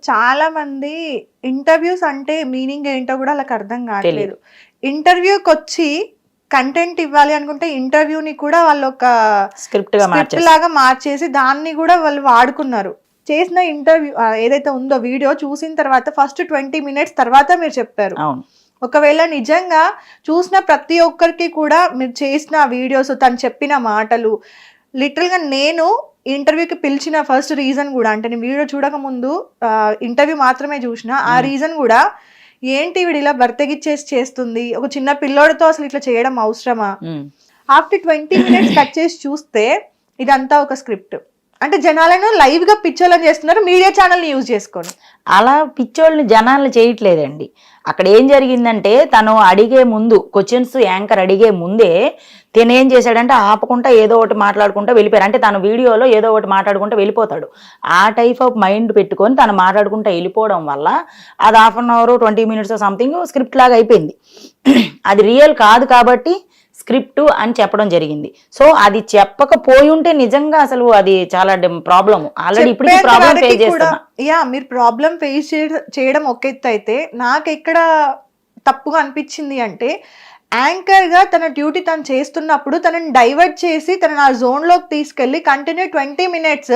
చాలా మంది ఇంటర్వ్యూస్ అంటే మీనింగ్ ఏంటో కూడా వాళ్ళకి అర్థం కావట్లేదు. ఇంటర్వ్యూకి వచ్చి కంటెంట్ ఇవ్వాలి అనుకుంటే ఇంటర్వ్యూని కూడా వాళ్ళు ఒక స్క్రిప్ట్ లాగా మార్చేసి దాన్ని కూడా వాళ్ళు వాడుకున్నారు. చేసిన ఇంటర్వ్యూ ఏదైతే ఉందో వీడియో చూసిన తర్వాత ఫస్ట్ 20 minutes తర్వాత మీరు చెప్పారు. ఒకవేళ నిజంగా చూసిన ప్రతి ఒక్కరికి కూడా మీరు చేసిన వీడియోస్, తను చెప్పిన మాటలు, లిటరల్ గా నేను ఇంటర్వ్యూకి పిలిచిన ఫస్ట్ రీజన్ కూడా, అంటే నేను వీడియో చూడక ముందు ఇంటర్వ్యూ మాత్రమే చూసిన, ఆ రీజన్ కూడా ఏంటి వీడు ఇలా బర్తగిచ్చేసి చేస్తుంది, ఒక చిన్న పిల్లోడితో అసలు ఇట్లా చేయడం అవసరమా. ఆఫ్టర్ 20 minutes కట్ చేసి చూస్తే ఇదంతా ఒక స్క్రిప్ట్. అంటే జనాలను లైవ్ గా పిచ్చోళ్ళని చేస్తున్నారు మీడియా ఛానల్ ని యూజ్ చేసుకొని. అలా పిచ్చోళ్ళని జనాలను చేయట్లేదండి. అక్కడ ఏం జరిగిందంటే తను అడిగే ముందు క్వశ్చన్స్ యాంకర్ అడిగే ముందే తను ఏం చేశాడంటే ఆపకుండా ఏదో ఒకటి మాట్లాడుకుంటూ వెళ్ళిపోయారు. అంటే తన వీడియోలో ఏదో ఒకటి మాట్లాడుకుంటూ వెళ్ళిపోతాడు. ఆ టైప్ ఆఫ్ మైండ్ పెట్టుకొని తను మాట్లాడుకుంటూ వెళ్ళిపోవడం వల్ల అది 1/2 hour 20 minutes సంథింగ్ స్క్రిప్ట్ లాగా అయిపోయింది. అది రియల్ కాదు కాబట్టి స్క్రిప్ట్ అని చెప్పడం జరిగింది. సో అది చెప్పకపోయి ఉంటే నిజంగా అసలు అది చాలా ప్రాబ్లం. ఆల్రెడీ ఇప్పుడు ప్రాబ్లం ఫేస్ చేస్తున్నా. మీరు ప్రాబ్లం ఫేస్ చేయడం ఒక ఎత్తు అయితే, నాకు ఎక్కడ తప్పుగా అనిపించింది అంటే యాంకర్ గా తన డ్యూటీ తను చేస్తున్నప్పుడు తనని డైవర్ట్ చేసి తనని ఆ జోన్ లోకి తీసుకెళ్లి కంటిన్యూ 20 minutes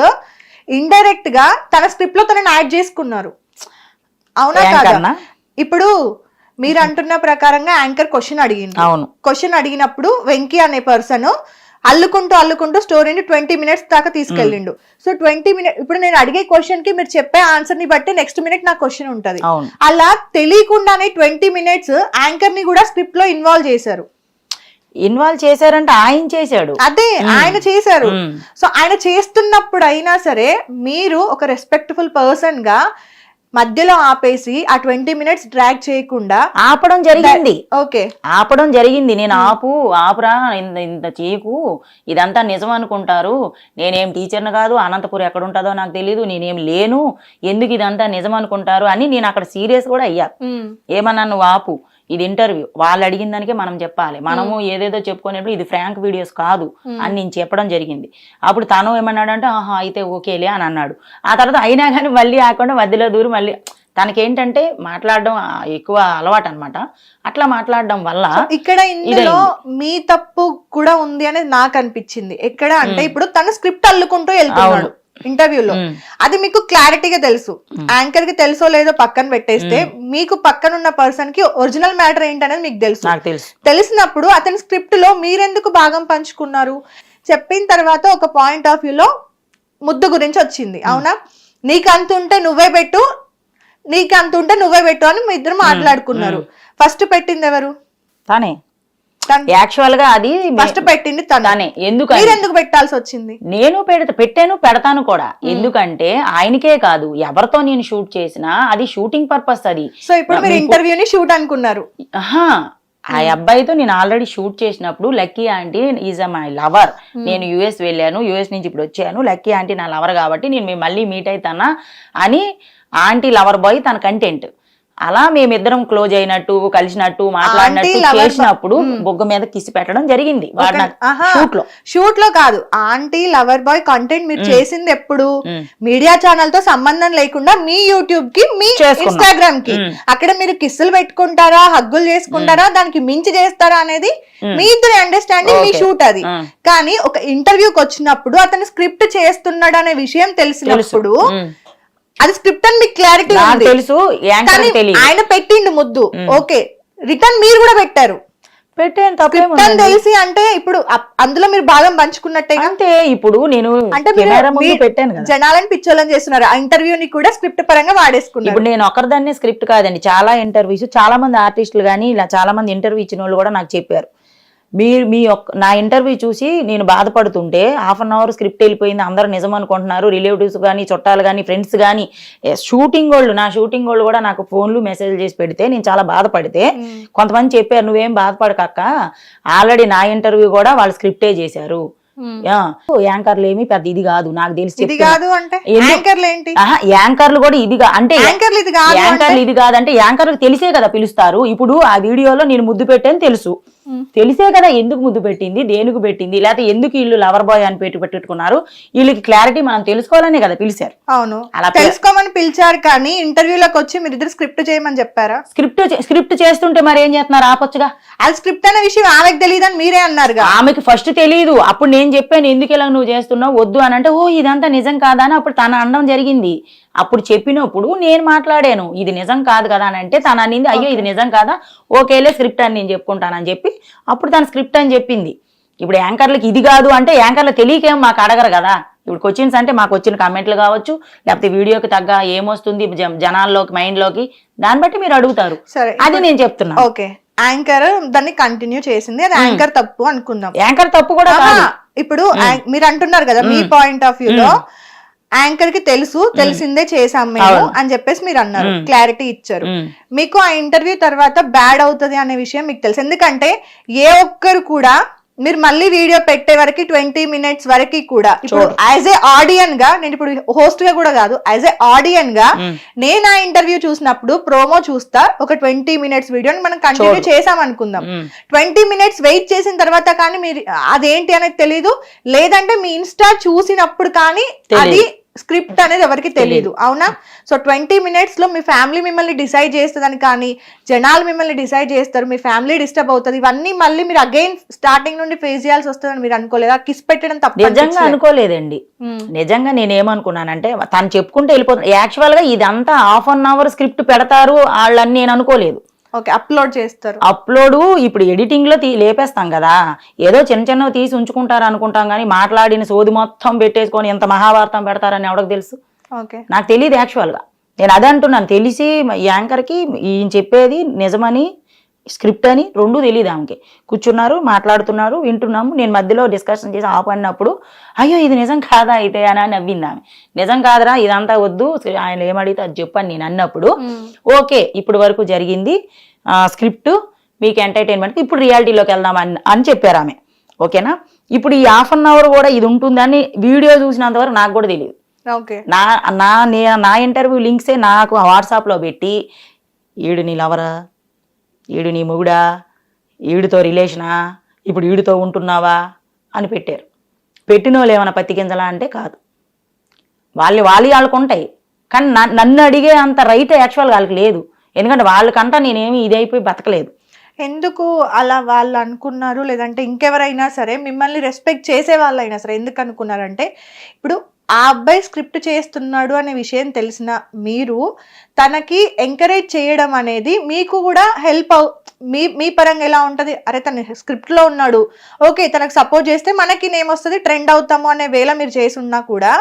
ఇండైరెక్ట్ గా తన స్క్రిప్ట్ లో తనని యాడ్ చేసుకున్నారు. అవునా కాదా? ఇప్పుడు మీరు అంటున్న ప్రకారంగా యాంకర్ క్వశ్చన్ అడిగింది. క్వశ్చన్ అడిగినప్పుడు వెంకీ అనే పర్సన్ అల్లుకుంటూ స్టోరీని 20 minutes దాకా తీసుకెళ్ళిండు. సో 20 minutes ఇప్పుడు నేను అడిగే క్వశ్చన్ కి మీరు చెప్పే ఆన్సర్ ని బట్టి నెక్స్ట్ మినిట్ నా క్వశ్చన్ ఉంటది. అలా తెలియకుండానే 20 minutes యాంకర్ ని కూడా స్క్రిప్ట్ లో ఇన్వాల్వ్ చేశారంటే ఆయన చేశాడు. అదే ఆయన చేశారు. సో ఆయన చేస్తున్నప్పుడు అయినా సరే మీరు ఒక రెస్పెక్ట్ఫుల్ పర్సన్ గా మధ్యలో ఆపేసి ఆ 20 minutes డ్రాగ్ చేయకుండా ఆపడం జరిగింది. ఓకే, ఆపడం జరిగింది. నేను ఆపురా ఇంత చేయకు, ఇదంతా నిజం అనుకుంటారు, నేనేం టీచర్ని కాదు, అనంతపురం ఎక్కడ ఉంటుందో నాకు తెలీదు, నేనేం లేను, ఎందుకు ఇదంతా నిజం అనుకుంటారు అని నేను అక్కడ సీరియస్ కూడా అయ్యా. ఏమన్నా నువ్వు ఆపు, ఇది ఇంటర్వ్యూ, వాళ్ళు అడిగిన దానికే మనం చెప్పాలి, మనము ఏదేదో చెప్పుకునేప్పుడు ఇది ఫ్రాంక్ వీడియోస్ కాదు అని నేను చెప్పడం జరిగింది. అప్పుడు తను ఏమన్నాడంటే ఆహా అయితే ఓకేలే అని అన్నాడు. ఆ తర్వాత అయినా కానీ మళ్ళీ ఆకుండా మధ్యలో దూరం మళ్ళీ తనకేంటంటే మాట్లాడడం ఎక్కువ అలవాటు అనమాట. అట్లా మాట్లాడడం వల్ల ఇక్కడ ఇందులో మీ తప్పు కూడా ఉంది అనేది నాకు అనిపించింది. ఎక్కడ అంటే ఇప్పుడు తన స్క్రిప్ట్ అల్లుకుంటూ వెళ్తున్నాడు ఇంటర్వ్యూలో, అది మీకు క్లారిటీగా తెలుసు. యాంకర్ కి తెలుసో లేదో పక్కన పెట్టేస్తే మీకు పక్కన ఉన్న పర్సన్ కి ఒరిజినల్ మ్యాటర్ ఏంటనేది మీకు తెలుసు. తెలిసినప్పుడు అతని స్క్రిప్ట్ లో మీరెందుకు భాగం పంచుకున్నారు? చెప్పిన తర్వాత ఒక పాయింట్ ఆఫ్ వ్యూలో ముద్దు గురించి వచ్చింది. అవునా, నీకు అంత ఉంటే నువ్వే పెట్టు, నీకు అంత ఉంటే నువ్వే పెట్టు అని మీ ఇద్దరు మాట్లాడుకున్నారు. ఫస్ట్ పెట్టింది ఎవరు? తానే. యాక్చువల్ గా అది ఫస్ట్ పెట్టింది తనే. ఎందుకు పెట్టాల్సి వచ్చింది? నేను పెట్టాను, పెడతాను కూడా. ఎందుకంటే ఆయనకే కాదు, ఎవరితో నేను షూట్ చేసినా అది షూటింగ్ పర్పస్. అది సో ఇప్పుడు మీరు ఇంటర్వ్యూని షూట్ అనుకున్నారు. ఆ అబ్బాయితో నేను ఆల్రెడీ షూట్ చేసినప్పుడు lucky aunty is my lover, నేను యుఎస్ వెళ్ళాను, యుఎస్ నుంచి ఇప్పుడు వచ్చాను, లక్కీ ఆంటీ నా లవర్ కాబట్టి నేను మళ్ళీ మీట్ అవుతానా అని ఆంటీ లవర్ బాయ్ తన కంటెంట్. అలా మేమిద్దరం క్లోజ్ అయినట్టు, కలిసినట్టు, మాట్లాడినట్టు చేసినప్పుడు బొగ్గ మీద కిసి పెట్టడం జరిగింది షూట్ లో కాదు. ఆంటీ లవర్ బాయ్ కంటెంట్ మీరు చేసింది ఎప్పుడు? మీడియా ఛానల్ తో సంబంధం లేకుండా మీ యూట్యూబ్ కి, మీ ఇన్స్టాగ్రామ్ కి. అక్కడ మీరు కిస్సులు పెట్టుకుంటారా, హగ్గులు చేసుకుంటారా, దానికి మించి చేస్తారా అనేది మీ ఇద్దరు అండర్స్టాండింగ్, మీ షూట్ అది. కానీ ఒక ఇంటర్వ్యూకి వచ్చినప్పుడు అతను స్క్రిప్ట్ చేస్తున్నాడు అనే విషయం తెలిసినప్పుడు అది స్క్రిప్ట్ అని మీకు క్లారిటీ తెలుసు. ఆయన పెట్టిండు ముద్దు, ఓకే, రిటర్న్ మీరు కూడా పెట్టారు, పెట్టాను తెలిసి. అంటే ఇప్పుడు అందులో మీరు భాగం పంచుకున్నట్టే అంటే ఇప్పుడు నేను అంటే పెట్టాను, జనాలను పిచ్చోళ్ళని చేస్తున్నారు. ఆ ఇంటర్వ్యూని కూడా స్క్రిప్ట్ పరంగా వాడేసుకున్నారు. ఇప్పుడు నేను ఒకరిదాన్ని స్క్రిప్ట్ కాదండి, చాలా ఇంటర్వ్యూస్, చాలా మంది ఆర్టిస్టులు కానీ ఇలా చాలా మంది ఇంటర్వ్యూ ఇచ్చిన వాళ్ళు కూడా నాకు చెప్పారు, నా ఇంటర్వ్యూ చూసి నేను బాధపడుతుంటే 1/2 hour స్క్రిప్ట్ వెళ్ళిపోయింది, అందరూ నిజం అనుకుంటున్నారు, రిలేటివ్స్ కానీ, చుట్టాలు కానీ, ఫ్రెండ్స్ కానీ, నా షూటింగ్ వాళ్ళు కూడా నాకు ఫోన్లు మెసేజ్ చేసి పెడితే నేను చాలా బాధపడితే కొంతమంది చెప్పారు నువ్వేం బాధపడక, ఆల్రెడీ నా ఇంటర్వ్యూ కూడా వాళ్ళు స్క్రిప్టే చేశారు, యాంకర్లు ఏమి పెద్ద ఇది కాదు, నాకు తెలిసి యాంకర్లు కూడా ఇదిగా అంటే యాంకర్లు ఇది కాదంటే యాంకర్లకు తెలిసే కదా పిలుస్తారు. ఇప్పుడు ఆ వీడియోలో నేను ముద్దు పెట్టాను తెలుసు, తెలిసే కదా ఎందుకు ముద్దు పెట్టింది, దేనికి పెట్టింది, లేకపోతే ఎందుకు వీళ్ళు లవర్ బాయ్ అని పెట్టుకున్నారు, వీళ్ళకి క్లారిటీ మనం తెలుసుకోవాలనే కదా పిలిచారు. అవును, అలా తెలుసుకోమని పిలిచారు, కానీ ఇంటర్వ్యూలోకి వచ్చి మీరు ఇద్దరు స్క్రిప్ట్ చేయమని చెప్పారా? స్క్రిప్ట్ చేస్తుంటే మరి ఏం చేస్తున్నారు, ఆపొచ్చుగా. అది స్క్రిప్ట్ అనే విషయం ఆమెకు తెలియదని మీరే అన్నారుగా. ఆమెకి ఫస్ట్ తెలియదు, అప్పుడు నేను చెప్పాను ఎందుకు ఇలా నువ్వు చేస్తున్నావు వద్దు అని అంటే, ఓ ఇదంతా నిజం కాదా అని అప్పుడు తన అనడం జరిగింది. అప్పుడు చెప్పినప్పుడు నేను మాట్లాడాను ఇది నిజం కాదు కదా అని అంటే తన అనింది అయ్యో ఇది నిజం కాదా, ఓకేలే స్క్రిప్ట్ అని నేను చెప్పుకుంటానని చెప్పి అప్పుడు తన స్క్రిప్ట్ అని చెప్పింది. ఇప్పుడు యాంకర్లకి ఇది కాదు అంటే యాంకర్లు తెలియకేం మాకు అడగరు కదా. ఇప్పుడు క్వశ్చన్స్ అంటే మాకు వచ్చిన కామెంట్లు కావచ్చు, లేకపోతే వీడియోకి తగ్గ ఏమొస్తుంది జనాల్లోకి మైండ్లోకి, దాన్ని బట్టి మీరు అడుగుతారు. సరే, అది నేను చెప్తున్నా. ఓకే, యాంకర్ దాన్ని కంటిన్యూ చేసింది, అది యాంకర్ తప్పు అనుకుందాం. యాంకర్ తప్పు కూడా ఇప్పుడు మీరు అంటున్నారు కదా మీ పాయింట్ ఆఫ్ వ్యూలో యాంకర్ కి తెలిసిందే చేసాం మేము అని చెప్పేసి మీరు అన్నారు, క్లారిటీ ఇచ్చారు. మీకు ఆ ఇంటర్వ్యూ తర్వాత బ్యాడ్ అవుతుంది అనే విషయం మీకు తెలుసు, ఎందుకంటే ఏ ఒక్కరు కూడా మీరు మళ్ళీ వీడియో పెట్టే వరకు 20 minutes వరకు కూడా ఇప్పుడు యాజ్ ఏ ఆడియన్ గా, నేను ఇప్పుడు హోస్ట్ గా కూడా కాదు, యాజ్ ఏ ఆడియన్ గా నేను ఆ ఇంటర్వ్యూ చూసినప్పుడు ప్రోమో చూస్తా, ఒక 20 minutes వీడియోని మనం కంటిన్యూ చేసాం అనుకుందాం. 20 minutes వెయిట్ చేసిన తర్వాత కానీ మీరు అదేంటి అనేది తెలీదు, లేదంటే మీ ఇన్స్టా చూసినప్పుడు కానీ అది స్క్రిప్ట్ అనేది ఎవరికి తెలియదు, అవునా? సో 20 minutes లో మీ ఫ్యామిలీ మిమ్మల్ని డిసైడ్ చేస్తుందని, కానీ జనాలు మిమ్మల్ని డిసైడ్ చేస్తారు, మీ ఫ్యామిలీ డిస్టర్బ్ అవుతుంది, ఇవన్నీ మళ్ళీ మీరు అగైన్ స్టార్టింగ్ నుండి ఫేస్ చేయాల్సి వస్తుందని మీరు అనుకోలేదా? కిస్ పెట్టడం తప్ప నిజంగా అనుకోలేదండి. నిజంగా నేనేమనుకున్నానంటే తను చెప్పుకుంటే వెళ్ళిపోతుంది. యాక్చువల్ గా ఇదంతా 1/2 hour స్క్రిప్ట్ పెడతారు వాళ్ళని నేను అనుకోలేదు. ఓకే, అప్లోడ్ చేస్తారు. అప్లోడ్ ఇప్పుడు ఎడిటింగ్ లో లేపేస్తాం కదా, ఏదో చిన్న చిన్నవి తీసి ఉంచుకుంటారు అనుకుంటాం, కానీ మాట్లాడిన సోది మొత్తం పెట్టేసుకొని ఎంత మహాభారతం పెడతారని ఎవరికి తెలుసు? నాకు తెలియదు యాక్చువల్ గా. నేను అదే అంటున్నాను, తెలిసి యాంకర్ కి ఈయన చెప్పేది నిజమని స్క్రిప్ట్ అని రెండు తెలియదు ఆమెకి. కూర్చున్నారు, మాట్లాడుతున్నారు, వింటున్నాము. నేను మధ్యలో డిస్కషన్ చేసి ఆపడినప్పుడు అయ్యో ఇది నిజం కాదా అయితే అని నవ్వింది ఆమె. నిజం కాదురా ఇదంతా వద్దు, ఆయన ఏమడిగితే అది చెప్పని నేను అన్నప్పుడు ఓకే ఇప్పుడు వరకు జరిగింది స్క్రిప్ట్, మీకు ఎంటర్టైన్మెంట్, ఇప్పుడు రియాలిటీలోకి వెళ్దాం అని చెప్పారు ఆమె. ఓకేనా? ఇప్పుడు ఈ 1/2 hour కూడా ఇది ఉంటుందని వీడియో చూసినంత వరకు నాకు కూడా తెలియదు. నా ఇంటర్వ్యూ లింక్సే నాకు వాట్సాప్లో పెట్టి ఈడు నీ లవరా, ఈడు నీ మొగుడా, ఈడితో రిలేషనా, ఇప్పుడు ఈడితో ఉంటున్నావా అని పెట్టారు. పెట్టిన వాళ్ళు ఏమైనా పత్తి గింజలా అంటే కాదు, వాళ్ళకు ఉంటాయి, కానీ నన్ను అడిగే అంత రైట్ యాక్చువల్గా వాళ్ళకి లేదు. ఎందుకంటే వాళ్ళకంటా నేనేమి ఇదైపోయి బతకలేదు. ఎందుకు అలా వాళ్ళు అనుకున్నారు? లేదంటే ఇంకెవరైనా సరే మిమ్మల్ని రెస్పెక్ట్ చేసే వాళ్ళైనా సరే ఎందుకు అనుకున్నారంటే, ఇప్పుడు ఆ అబ్బాయి స్క్రిప్ట్ చేస్తున్నాడు అనే విషయం తెలిసిన మీరు తనకి ఎంకరేజ్ చేయడం అనేది మీకు కూడా హెల్ప్ మీ పరంగా ఎలా ఉంటుంది? అరే తన స్క్రిప్ట్లో ఉన్నాడు, ఓకే తనకు సపోర్ట్ చేస్తే మనకి నేమ్ వస్తుంది, ట్రెండ్ అవుతాము అనే వేళ మీరు చేసి ఉన్నా కూడా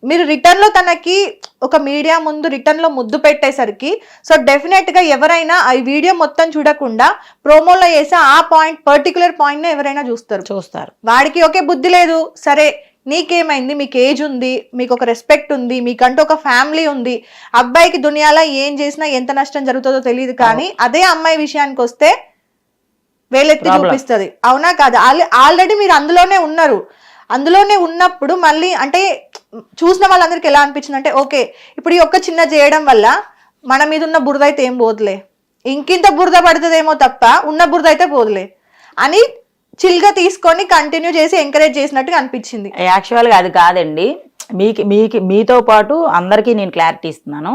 మీరు రిటర్న్లో తనకి ఒక మీడియా ముందు రిటర్న్లో ముద్దు పెట్టేసరికి సో డెఫినెట్గా ఎవరైనా ఆ వీడియో మొత్తం చూడకుండా ప్రోమోలో వేసే ఆ పాయింట్ పర్టికులర్ పాయింట్ని ఎవరైనా చూస్తారు. వాడికి ఓకే బుద్ధి లేదు, సరే నీకేమైంది, మీకు ఏజ్ ఉంది, మీకు ఒక రెస్పెక్ట్ ఉంది, మీకంటూ ఒక ఫ్యామిలీ ఉంది, అబ్బాయికి దునియాలో ఏం చేసినా ఎంత నష్టం జరుగుతుందో తెలియదు, కానీ అదే అమ్మాయి విషయానికి వస్తే వేలెత్తి చూపిస్తుంది, అవునా కాదు? ఆల్రెడీ మీరు అందులోనే ఉన్నారు. అందులోనే ఉన్నప్పుడు మళ్ళీ అంటే చూసిన వాళ్ళందరికీ ఎలా అనిపించింది అంటే, ఓకే ఇప్పుడు ఈ ఒక్క చిన్న చేయడం వల్ల మన మీద ఉన్న బురద అయితే ఏం పోదులే, ఇంకింత బురద పడుతుందేమో తప్ప ఉన్న బురద అయితే పోదులే అని చిల్గా తీసుకొని కంటిన్యూ చేసి ఎంకరేజ్ చేసినట్టుగా అనిపించింది. యాక్చువల్గా అది కాదండి, మీతో పాటు అందరికీ నేను క్లారిటీ ఇస్తున్నాను.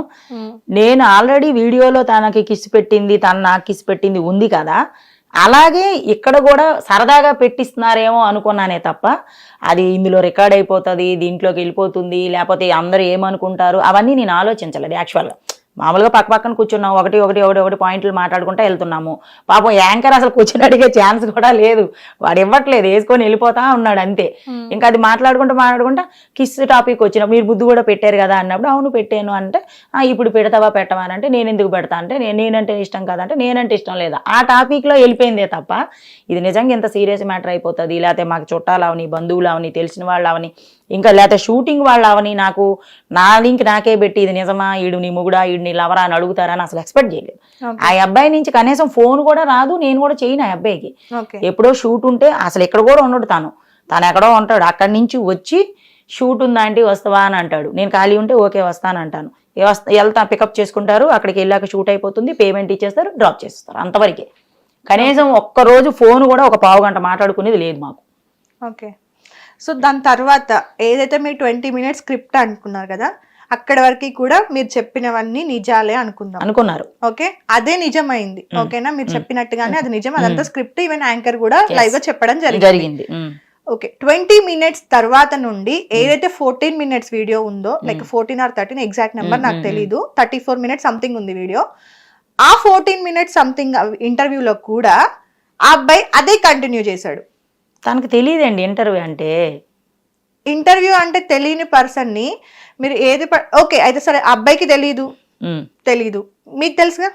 నేను ఆల్రెడీ వీడియోలో తనకి కిస్ పెట్టింది, తను నాకు కిస్ పెట్టింది ఉంది కదా, అలాగే ఇక్కడ కూడా సరదాగా పెట్టిస్తున్నారేమో అనుకున్నానే తప్ప అది ఇందులో రికార్డ్ అయిపోతుంది, దీంట్లోకి వెళ్ళిపోతుంది, లేకపోతే అందరూ ఏమనుకుంటారు అవన్నీ నేను ఆలోచించలేదు. యాక్చువల్గా మామూలుగా పక్కన కూర్చున్నాము, ఒకటి పాయింట్లు మాట్లాడుకుంటూ వెళ్తున్నాము. పాపం యాంకర్ అసలు కూర్చొని అడిగే ఛాన్స్ కూడా లేదు, వాడు ఇవ్వట్లేదు, వేసుకొని వెళ్ళిపోతా ఉన్నాడు అంతే. ఇంకా అది మాట్లాడుకుంటా కిస్ టాపిక్ వచ్చిన మీరు బుద్ధి కూడా పెట్టారు కదా అన్నప్పుడు అవును పెట్టాను అంటే ఇప్పుడు పెడతావా పెట్టవా అంటే నేను ఎందుకు పెడతా అంటే నేనంటే ఇష్టం కదంటే నేనంటే ఇష్టం లేదా, ఆ టాపిక్లో వెళ్ళిపోయిందే తప్ప ఇది నిజంగా ఎంత సీరియస్ మ్యాటర్ అయిపోతుంది, లేకపోతే మాకు చుట్టాలు అవని, బంధువులు అవని, తెలిసిన వాళ్ళు అవని, ఇంకా లేకపోతే షూటింగ్ వాళ్ళు అవని నాకు నా లింక్ నాకే పెట్టి ఇది నిజమా, ఈడు నీ మొగుడా, ఈడు నీ లవరా అని అడుగుతారని అసలు ఎక్స్పెక్ట్ చేయలేదు. ఆ అబ్బాయి నుంచి కనీసం ఫోన్ కూడా రాదు, నేను కూడా చేయను. ఆ అబ్బాయికి ఎప్పుడో షూట్ ఉంటే అసలు ఎక్కడ కూడా ఉండడు, తను ఎక్కడో ఉంటాడు, అక్కడి నుంచి వచ్చి షూట్ ఉందంటే వస్తావా అని అంటాడు, నేను ఖాళీ ఉంటే ఓకే వస్తానంటాను, వెళ్తా పికప్ చేసుకుంటారు, అక్కడికి వెళ్ళాక షూట్ అయిపోతుంది, పేమెంట్ ఇచ్చేస్తారు, డ్రాప్ చేస్తారు, అంతవరకే. కనీసం ఒక్క రోజు ఫోన్ కూడా ఒక పావు గంట మాట్లాడుకునేది లేదు మాకు. ఓకే. సో దాని తర్వాత ఏదైతే మీరు 20 minutes స్క్రిప్ట్ అనుకున్నారు కదా, అక్కడి వరకు కూడా మీరు చెప్పినవన్నీ నిజాలే అనుకున్నారు. ఓకే, అదే నిజమైంది. ఓకేనా, మీరు చెప్పినట్టుగానే అది నిజం, అదంతా స్క్రిప్ట్. ఈవెన్ యాంకర్ కూడా లైవ్ గా చెప్పడం జరిగింది. ఓకే, 20 minutes తర్వాత నుండి ఏదైతే 14 minutes వీడియో ఉందో, లైక్ 14 or 13 ఎగ్జాక్ట్ నెంబర్ నాకు తెలీదు, 34 minutes సంథింగ్ ఉంది వీడియో. ఆ 14 minutes సంథింగ్ ఇంటర్వ్యూలో కూడా ఆ అబ్బాయి అదే కంటిన్యూ చేశాడు. తనకు తెలియదండి ఇంటర్వ్యూ అంటే తెలియని పర్సన్ ని మీరు ఏది ఓకే అయితే సరే, అబ్బాయికి తెలీదు, మీకు తెలుసుగా.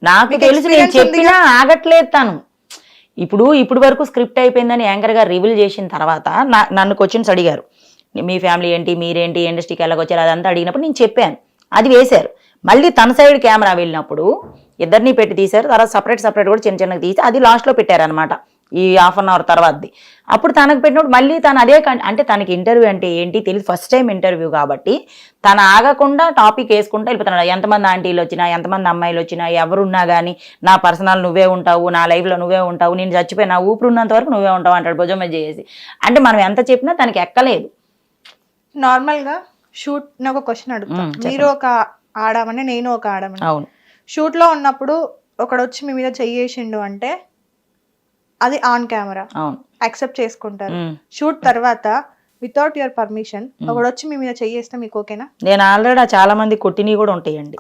నాకు తెలుసు, నేను చెప్పినా ఆగట్లేదు తను. ఇప్పుడు వరకు స్క్రిప్ట్ అయిపోయిందని యాంకర్ గారు రివీల్ చేసిన తర్వాత నన్ను క్వశ్చన్స్ అడిగారు, మీ ఫ్యామిలీ ఏంటి, మీరేంటి, ఇండస్ట్రీకి వెళ్ళకొచ్చారు, అదంతా అడిగినప్పుడు నేను చెప్పాను, అది వేశారు. మళ్ళీ తన సైడ్ కెమెరా వెళ్ళినప్పుడు ఇద్దరిని పెట్టి తీశారు. తర్వాత సపరేట్ కూడా చిన్నగా తీసి అది లాస్ట్లో పెట్టారనమాట, ఈ 1/2 hour తర్వాతది. అప్పుడు తనకు పెట్టినప్పుడు మళ్ళీ తను అదే అంటే తనకి ఇంటర్వ్యూ అంటే ఏంటి తెలియదు, ఫస్ట్ టైం ఇంటర్వ్యూ కాబట్టి తను ఆగకుండా టాపిక్ వేసుకుంటూ వెళ్ళిపోతున్నాడు. ఎంతమంది ఆంటీలు వచ్చినా, ఎంతమంది అమ్మాయిలు వచ్చినా, ఎవరున్నా కానీ నా పర్సనల్ నువ్వే ఉంటావు, నా లైఫ్లో నువ్వే ఉంటావు, నేను చచ్చిపోయి నా ఊపిరి ఉన్నంత వరకు నువ్వే ఉంటావు అంటాడు భుజం మీద చేసి. అంటే మనం ఎంత చెప్పినా తనకి ఎక్కలేదు. నార్మల్గా షూట్ నాకు ఒక క్వశ్చన్ అడుగుతాను, మీరు ఒక ఆడమని నేను ఒక ఆడమని, అవును, షూట్ లో ఉన్నప్పుడు ఒకడు వచ్చి మీ మీద చెయ్యేసిండు అంటే అది ఆన్ కెమెరా యాక్సెప్ట్ చేసుకుంటారు. షూట్ తర్వాత వితౌట్ యువర్ పర్మిషన్ ఒకడు వచ్చి మీ మీద చెయ్యేస్తే మీకు ఓకేనా? నేను ఆల్రెడీ చాలా మంది కొట్టినవి కూడా ఉంటాయండి,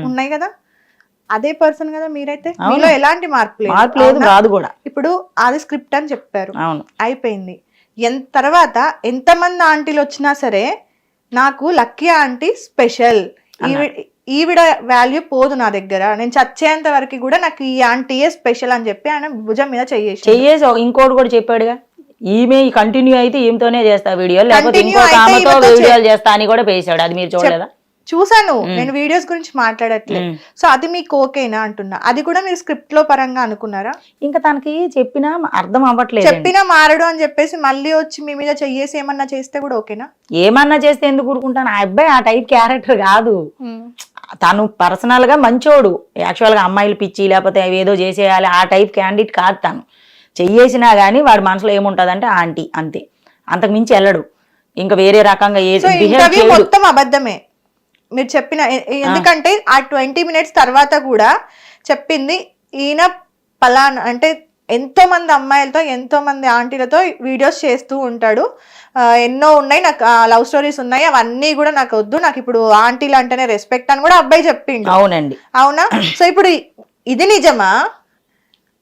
ఉన్నాయి కదా, అదే పర్సన్ కదా మీరైతే, మీలో ఎలాంటి మార్పు లేదు, రాదు కూడా. ఇప్పుడు అది స్క్రిప్ట్ అని చెప్పారు, అయిపోయింది. తర్వాత ఎంతమంది ఆంటీలు వచ్చినా సరే నాకు లక్కీ ఆంటీ స్పెషల్, ఈవిడ వాల్యూ పోదు నా దగ్గర, నేను చచ్చేంత వరకు కూడా నాకు ఈ ఆంటీయే స్పెషల్ అని చెప్పి ఆయన భుజం మీద చెయ్యేసి ఇంకోటి కూడా చెప్పాడుగా, ఈమె కంటిన్యూ అయితే ఈమెతోనే చేస్తా వీడియోలు, లేకపోతే ఇంకొక ఆమెతో వీడియోలు చేస్తా అని కూడా వేసాడు. అది మీరు చూడలేదా? చూసాను, నేను వీడియోస్ గురించి మాట్లాడట్లేదు. సో అది మీకు ఓకేనా అంటున్నా, అది కూడా మీరు స్క్రిప్ట్ లో పరంగా అనుకున్నారా? ఇంకా తనకి చెప్పినా అర్థం అవ్వట్లేదు, చెప్పినా మారడు అని చెప్పేసి మళ్ళీ వచ్చి మీ మీద చెయ్యేసి ఏమన్నా చేస్తే కూడా ఓకేనా? ఏమన్నా చేస్తే ఎందుకు ఊరుకుంటాను, ఆ అబ్బాయి ఆ టైప్ క్యారెక్టర్ కాదు. తను పర్సనల్ గా మంచోడు, యాక్చువల్ గా అమ్మాయిలు పిచ్చి లేకపోతే ఏదో చేసేయాలి ఆ టైప్ క్యాండిడేట్ కాదు. తను చెయ్యేసినా గానీ వాడి మనసులో ఏముంటదంటే ఆంటీ, అంతే, అంతకు మించి వెళ్ళడు. ఇంకా వేరే రకంగా మొత్తం అబద్ధమే మీరు చెప్పిన, ఎందుకంటే ఆ 20 minutes తర్వాత కూడా చెప్పింది ఈయన పలానా అంటే ఎంతో మంది అమ్మాయిలతో ఎంతో మంది ఆంటీలతో వీడియోస్ చేస్తూ ఉంటాడు, ఎన్నో ఉన్నాయి, నాకు లవ్ స్టోరీస్ ఉన్నాయి, అవన్నీ కూడా నాకు వద్దు, నాకు ఇప్పుడు ఆంటీలు అంటేనే రెస్పెక్ట్ అని కూడా అబ్బాయి చెప్పిండు. అవునండి, అవునా? సో ఇప్పుడు ఇది నిజమా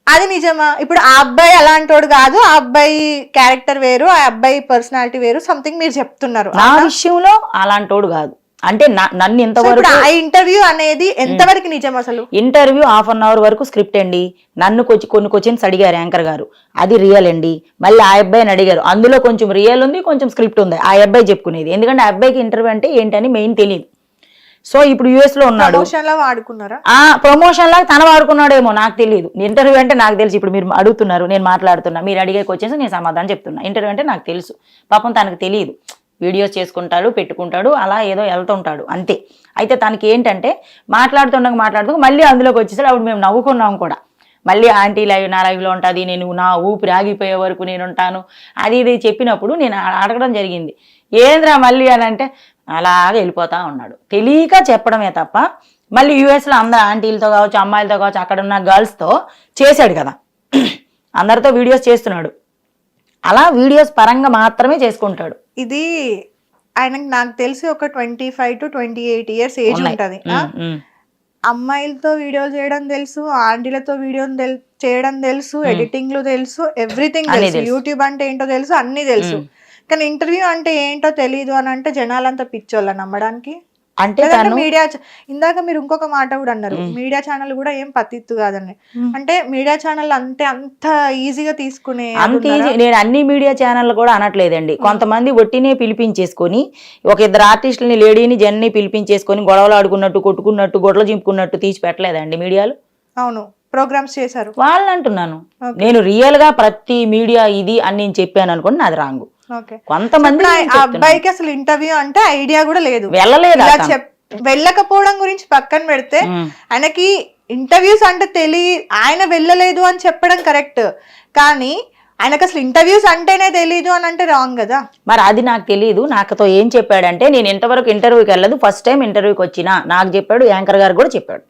అది నిజమా? ఇప్పుడు ఆ అబ్బాయి అలాంటోడు కాదు, ఆ అబ్బాయి క్యారెక్టర్ వేరు, ఆ అబ్బాయి పర్సనాలిటీ వేరు, సంథింగ్ మీరు చెప్తున్నారు. నా విషయంలో అలాంటోడు కాదు అంటే నన్ను ఇంతవరకు ఆ ఇంటర్వ్యూ అనేది ఎంతవరకు నిజం? అసలు ఇంటర్వ్యూ 1/2 hour వరకు స్క్రిప్ట్ అండి. నన్ను కొన్ని క్వశ్చన్స్ అడిగారు యాంకర్ గారు, అది రియల్ అండి. మళ్ళీ ఆ అబ్బాయిని అడిగారు, అందులో కొంచెం రియల్ ఉంది, కొంచెం స్క్రిప్ట్ ఉంది. ఆ అబ్బాయి చెప్పుకునేది, ఎందుకంటే ఆ అబ్బాయికి ఇంటర్వ్యూ అంటే ఏంటని మెయిన్ తెలియదు. సో ఇప్పుడు యుఎస్ లో ఉన్నాడు, ప్రమోషన్ లాగా తన వాడుకున్నాడేమో నాకు తెలియదు. ఇంటర్వ్యూ అంటే నాకు తెలుసు, ఇప్పుడు మీరు అడుగుతున్నారు నేను మాట్లాడుతున్నా, మీరు అడిగే క్వశ్చన్స్ నేను సమాధానం చెప్తున్నా. ఇంటర్వ్యూ అంటే నాకు తెలుసు, పాపం తనకు తెలియదు. వీడియోస్ చేసుకుంటాడు, పెట్టుకుంటాడు, అలా ఏదో వెళ్తుంటాడు అంతే. అయితే తనకి ఏంటంటే మాట్లాడుతూ మళ్ళీ అందులోకి వచ్చేసాడు. అప్పుడు మేము నవ్వుకున్నాం కూడా, మళ్ళీ ఆంటీ లైవ్ నా లైవ్లో ఉంటుంది, నేను నా ఊపిరి ఆగిపోయే వరకు నేను ఉంటాను, అది ఇది చెప్పినప్పుడు నేను అడగడం జరిగింది, ఏంద్రా మళ్ళీ అని అంటే అలాగే వెళ్ళిపోతా ఉన్నాడు. తెలియక చెప్పడమే తప్ప మళ్ళీ యూఎస్లో అందరు ఆంటీలతో కావచ్చు, అమ్మాయిలతో కావచ్చు, అక్కడ ఉన్న గర్ల్స్తో చేశాడు కదా, అందరితో వీడియోస్ చేస్తున్నాడు. అలా వీడియోస్ పరంగా మాత్రమే చేసుకుంటాడు. ఇది ఆయనకు నాకు తెలిసి ఒక 25 to 28 years ఏజ్ ఉంటది. అమ్మాయిలతో వీడియోలు చేయడం తెలుసు, ఆంటీలతో వీడియో చేయడం తెలుసు, ఎడిటింగ్లు తెలుసు, ఎవ్రీథింగ్ తెలుసు, యూట్యూబ్ అంటే ఏంటో తెలుసు, అన్ని తెలుసు. కానీ ఇంటర్వ్యూ అంటే ఏంటో తెలియదు అని అంటే జనాలంతా పిచ్చోళ్ళ నమ్మడానికి. అంటే మీడియా, ఇందాక మీరు ఇంకొక మాట కూడా అన్నారు, మీడియా ఛానల్ కూడా ఏం పత్తిత్తు కాదని. అంటే మీడియా ఛానల్ అంటే అంత ఈజీగా తీసుకునే అంత ఈజీ. నేను అన్ని మీడియా ఛానల్ కూడా అనట్లేదండి. కొంతమంది ఒట్టినే పిలిపించేసుకొని, ఒక ఇద్దరు ఆర్టిస్టులని, లేడీని, జన్ని పిలిపించేసుకొని గొడవలు ఆడుకున్నట్టు, కొట్టుకున్నట్టు, గొడవలు చింపుకున్నట్టు తీసి పెట్టలేదండి మీడియాలో. అవును, ప్రోగ్రామ్స్ చేశారు వాళ్ళు అంటున్నాను. నేను రియల్ గా ప్రతి మీడియా ఇది అని నేను చెప్పాను అనుకోండి, నాది రాంగు. కొంతమంది అబ్బాయికి అసలు ఇంటర్వ్యూ అంటే ఐడియా కూడా లేదు, వెళ్ళలేదు. వెళ్ళకపోవడం గురించి పక్కన పెడితే ఆయనకి ఇంటర్వ్యూస్ అంటే ఆయన వెళ్ళలేదు అని చెప్పడం కరెక్ట్, కానీ ఆయనకు అసలు ఇంటర్వ్యూస్ అంటేనే తెలీదు అని అంటే రాంగ్ కదా. మరి అది నాకు తెలియదు. నాకుతో ఏం చెప్పాడంటే, నేను ఇంతవరకు ఇంటర్వ్యూకి వెళ్ళదు, ఫస్ట్ టైం ఇంటర్వ్యూకి వచ్చినా నాకు చెప్పాడు, యాంకర్ గారు కూడా చెప్పాడు.